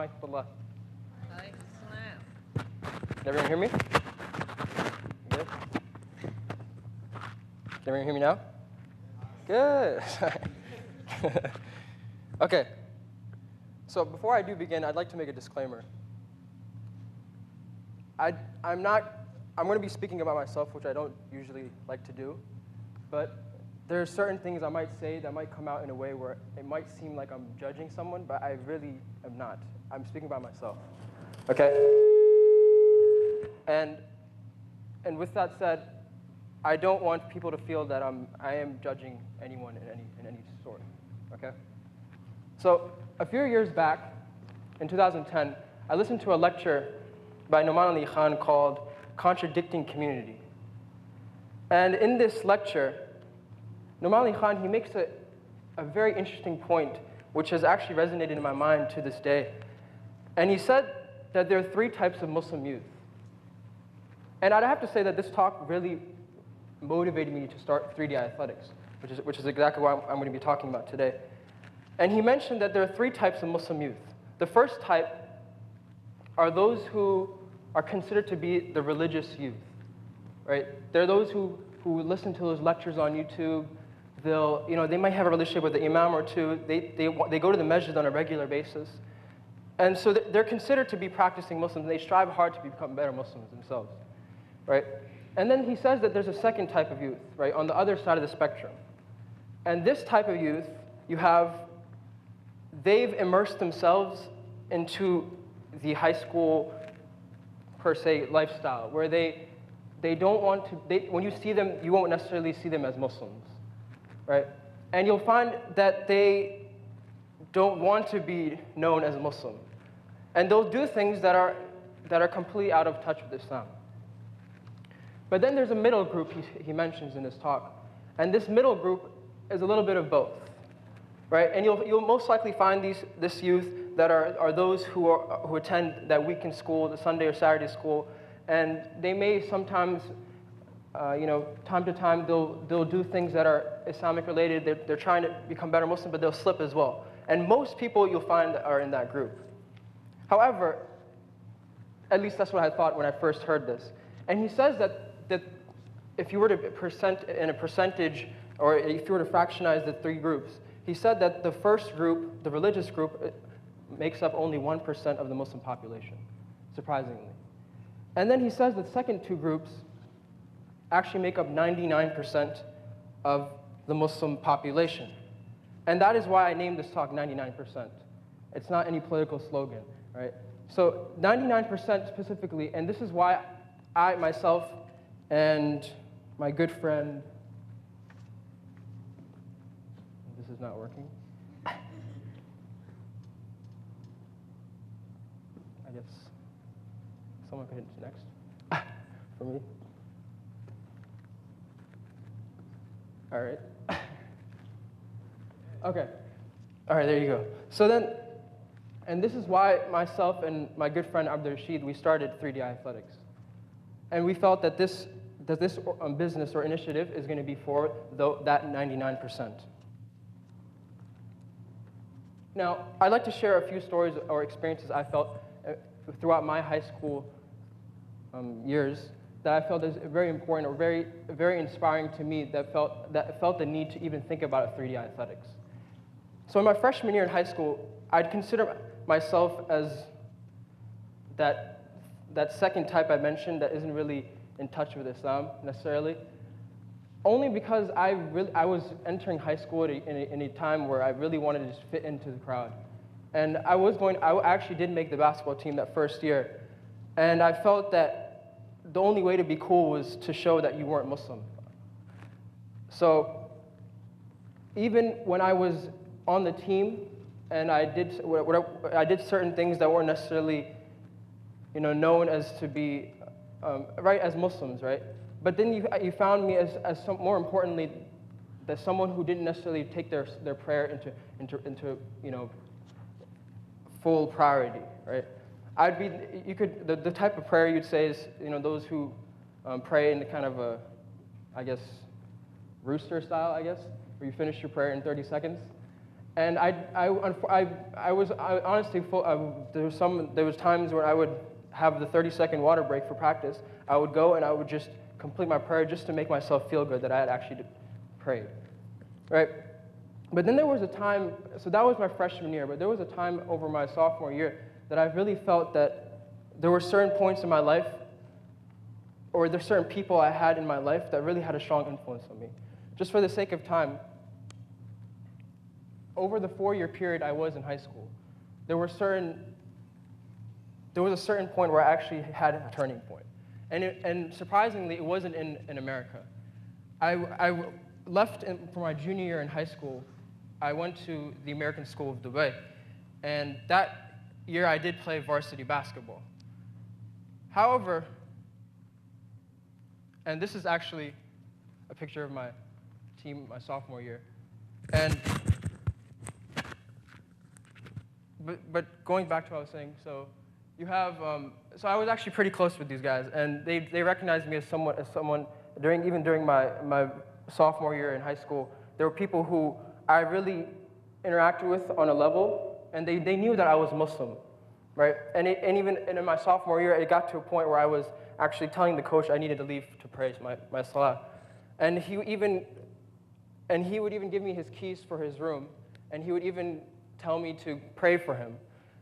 warahmatullah. Can everyone hear me? Good? Can everyone hear me now? Good. Okay. So before I do begin, I'd like to make a disclaimer. I'm going to be speaking about myself, which I don't usually like to do, but there are certain things I might say that might come out in a way where it might seem like I'm judging someone, but I really am not. I'm speaking about myself. Okay? And with that said, I don't want people to feel that I am judging anyone in any sort. Okay? So a few years back, in 2010, I listened to a lecture by Nouman Ali Khan called Contradicting Community. And in this lecture, Nouman Ali Khan, he makes a very interesting point, which has actually resonated in my mind to this day. And he said that there are three types of Muslim youth. And I'd have to say that this talk really motivated me to start 3D Athletics, which is exactly what I'm going to be talking about today. And he mentioned that there are three types of Muslim youth. The first type are those who are considered to be the religious youth, right? They're those who listen to those lectures on YouTube. They might have a relationship with the imam or two. They go to the masjid on a regular basis. And so they're considered to be practicing Muslims, and they strive hard to become better Muslims themselves, right? And then he says that there's a second type of youth, right, on the other side of the spectrum. And this type of youth, they've immersed themselves into the high school, per se, lifestyle, where they don't want to, when you see them, you won't necessarily see them as Muslims, right? And you'll find that they don't want to be known as Muslim. And they'll do things that are completely out of touch with Islam. But then there's a middle group he mentions in his talk. And this middle group is a little bit of both, right? And you'll most likely find this youth that are those who attend that weekend school, the Sunday or Saturday school, and they may sometimes, time to time, they'll do things that are Islamic related. They're trying to become better Muslim, but they'll slip as well. And most people you'll find are in that group. However, at least that's what I thought when I first heard this. And he says that if you were to in a percentage, or if you were to fractionize the three groups, he said that the first group, the religious group, makes up only 1% of the Muslim population, surprisingly. And then he says the second two groups actually make up 99% of the Muslim population. And that is why I named this talk 99%. It's not any political slogan, right? So 99% specifically, and this is why I, myself, and my good friend, this is not working. I guess someone could hit next for me. All right. Okay. All right, there you go. So then, and this is why myself and my good friend Abdul Rashid, we started 3D Athletics. And we felt that this business or initiative is going to be for that 99%. Now, I'd like to share a few stories or experiences I felt throughout my high school years that I felt is very important or very, very inspiring to me that felt the need to even think about 3D Athletics. So in my freshman year in high school, I'd consider myself as that second type I mentioned that isn't really in touch with Islam necessarily, only because I was entering high school in a time where I really wanted to just fit into the crowd. And I actually did make the basketball team that first year, and I felt that the only way to be cool was to show that you weren't Muslim. So even when I was on the team and I did certain things that weren't necessarily known as to be right as Muslims, right? But then you found me as more importantly, as someone who didn't necessarily take their prayer into full priority, right? The type of prayer you'd say is those who pray in the kind of a, I guess, rooster style, I guess, where you finish your prayer in 30 seconds. And honestly, there was times when I would have the 30-second water break for practice. I would go and I would just complete my prayer just to make myself feel good that I had actually prayed, right? But then there was a time, so that was my freshman year, but there was a time over my sophomore year that I really felt that there were certain points in my life, or there's certain people I had in my life that really had a strong influence on me. Just for the sake of time, over the 4-year period I was in high school, there was a certain point where I actually had a turning point. And surprisingly, it wasn't in America. I left for my junior year in high school. I went to the American School of Dubai. And that year I did play varsity basketball. However, and this is actually a picture of my team my sophomore year. And but going back to what I was saying, so you have, so I was actually pretty close with these guys, and they recognized me as someone even during my sophomore year in high school. There were people who I really interacted with on a level, and they knew that I was Muslim, right? And even in my sophomore year, it got to a point where I was actually telling the coach I needed to leave to pray my salah. And he would even give me his keys for his room, and he would even tell me to pray for him,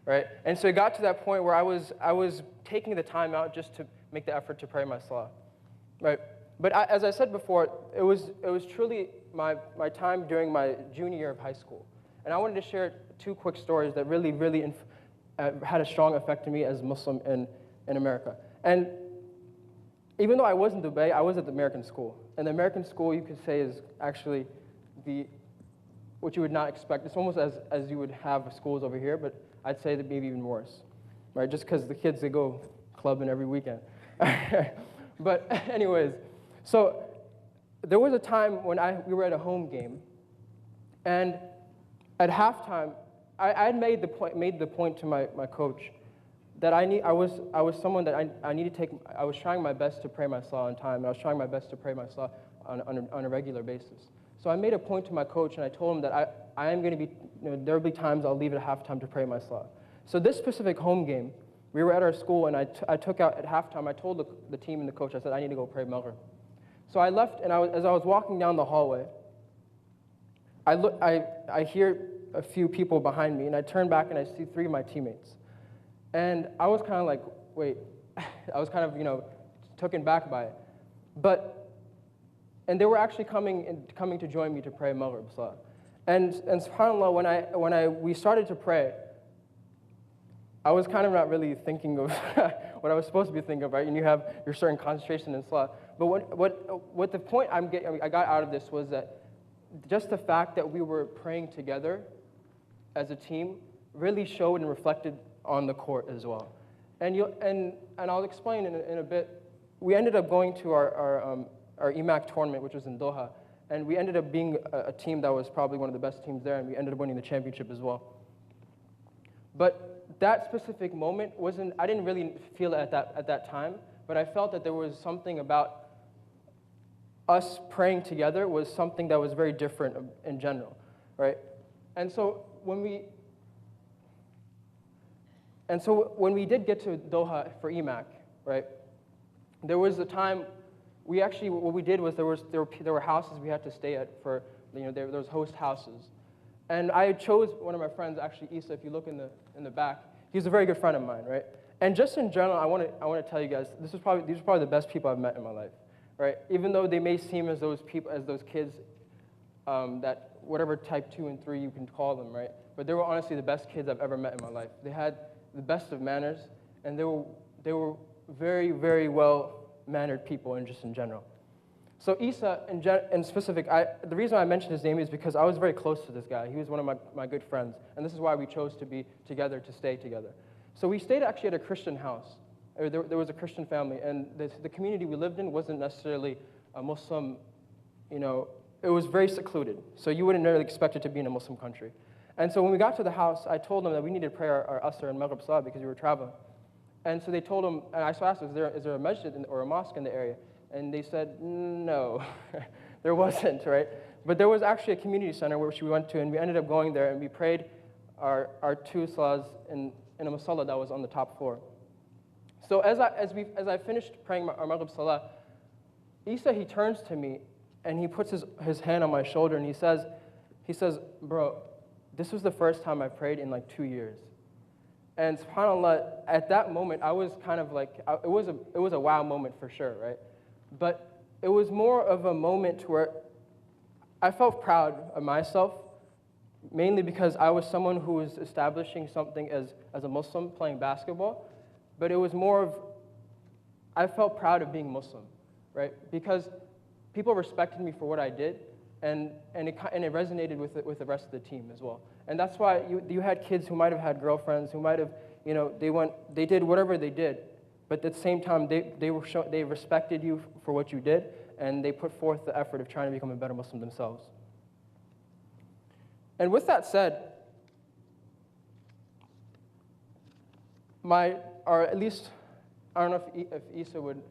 right? And so it got to that point where I was taking the time out just to make the effort to pray my salah, right? But as I said before, it was truly my time during my junior year of high school. And I wanted to share 2 quick stories that really had a strong effect on me as a Muslim in America. And even though I was in Dubai, I was at the American school. And the American school, you could say, is actually what you would not expect. It's almost as you would have schools over here, but I'd say that maybe even worse, right? Just because the kids, they go clubbing every weekend. But anyways, so there was a time when we were at a home game, and at halftime, I had made the point to my coach that I was someone that I needed to take. I was trying my best to pray my salah on time. And I was trying my best to pray my salah on a regular basis. So I made a point to my coach, and I told him that I am going to be, there will be times I'll leave at halftime to pray my salah. So this specific home game, we were at our school, and I took out at halftime. I told the team and the coach, I said I need to go pray Maghrib. So I left, and as I was walking down the hallway, I hear a few people behind me, and I turn back and I see 3 of my teammates. And I was kind of like, wait, I was kind of, taken back by it. And they were actually coming to join me to pray Maghrib Salah. And subhanAllah, when we started to pray, I was kind of not really thinking of what I was supposed to be thinking of, right? And you have your certain concentration in Salah. But what the point I got out of this was that just the fact that we were praying together as a team really showed and reflected on the court as well. And I'll explain in a bit. We ended up going to our EMAC tournament, which was in Doha, and we ended up being a team that was probably one of the best teams there, and we ended up winning the championship as well. But that specific moment I didn't really feel it at that time, but I felt that there was something about us praying together was something that was very different in general, right? And so when we did get to Doha for EMAC, right, there was a time what we did was there were houses we had to stay at for, there was host houses. And I chose one of my friends, actually Isa, if you look in the back, he's a very good friend of mine, right? And just in general, I want to tell you guys, these are probably the best people I've met in my life, right? Even though they may seem as those kids that whatever type 2 and 3 you can call them, right? But they were honestly the best kids I've ever met in my life. They had the best of manners, and they were very, very well-mannered people just in general. So Isa, in specific, the reason I mentioned his name is because I was very close to this guy. He was one of my good friends, and this is why we chose to be together, to stay together. So we stayed actually at a Christian house. There was a Christian family, and the community we lived in wasn't necessarily a Muslim, it was very secluded. So you wouldn't really expect it to be in a Muslim country. And so when we got to the house, I told them that we needed to pray our Asr and Maghrib Salah because we were traveling. And so they told them, and I asked, is there a masjid or a mosque in the area? And they said, no, there wasn't, right? But there was actually a community center which we went to, and we ended up going there, and we prayed our 2 salahs in a musalla that was on the top floor. So as I finished praying our Maghrib salah, Isa, he turns to me, and he puts his hand on my shoulder, and he says, bro, this was the first time I prayed in like 2 years. And subhanAllah, at that moment, I was kind of like, it was a wow moment for sure, right? But it was more of a moment where I felt proud of myself, mainly because I was someone who was establishing something as a Muslim playing basketball. But it was more of, I felt proud of being Muslim, right? Because people respected me for what I did, and it resonated with the rest of the team as well. And that's why you had kids who might have had girlfriends, who might have, they did whatever they did, but at the same time, they respected you for what you did, and they put forth the effort of trying to become a better Muslim themselves. And with that said, or at least, I don't know if Isa would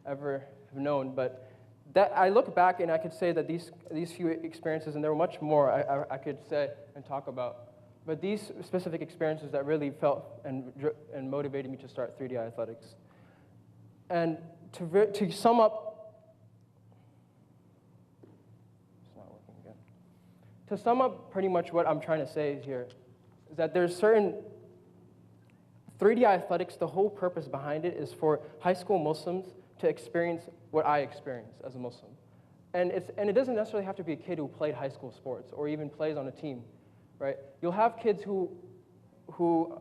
ever have known, but that I look back and I could say that these few experiences, and there were much more I could say and talk about, but these specific experiences that really felt and motivated me to start 3D Athletics. And to sum up, it's not working again. To sum up pretty much what I'm trying to say here is that there's certain 3D Athletics, the whole purpose behind it is for high school Muslims to experience what I experience as a Muslim. And it doesn't necessarily have to be a kid who played high school sports or even plays on a team, right? You'll have kids who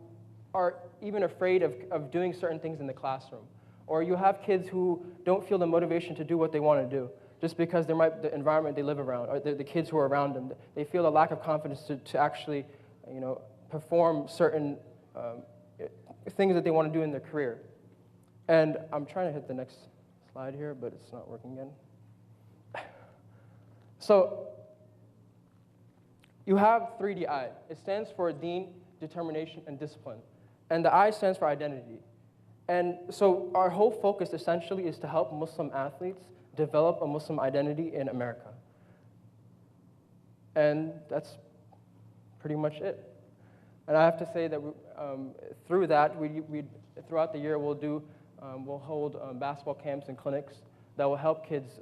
are even afraid of doing certain things in the classroom. Or you have kids who don't feel the motivation to do what they want to do just because the environment they live around, or the kids who are around them, they feel a lack of confidence to actually, perform certain things that they want to do in their career. And I'm trying to hit the next slide here, but it's not working again. So you have 3DI. It stands for Deen, Determination, and Discipline. And the I stands for identity. And so our whole focus essentially is to help Muslim athletes develop a Muslim identity in America. And that's pretty much it. And I have to say that through that, throughout the year, we'll hold basketball camps and clinics that will help kids,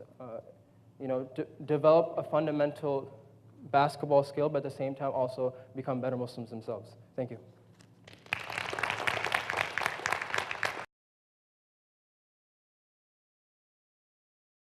develop a fundamental basketball skill, but at the same time also become better Muslims themselves. Thank you.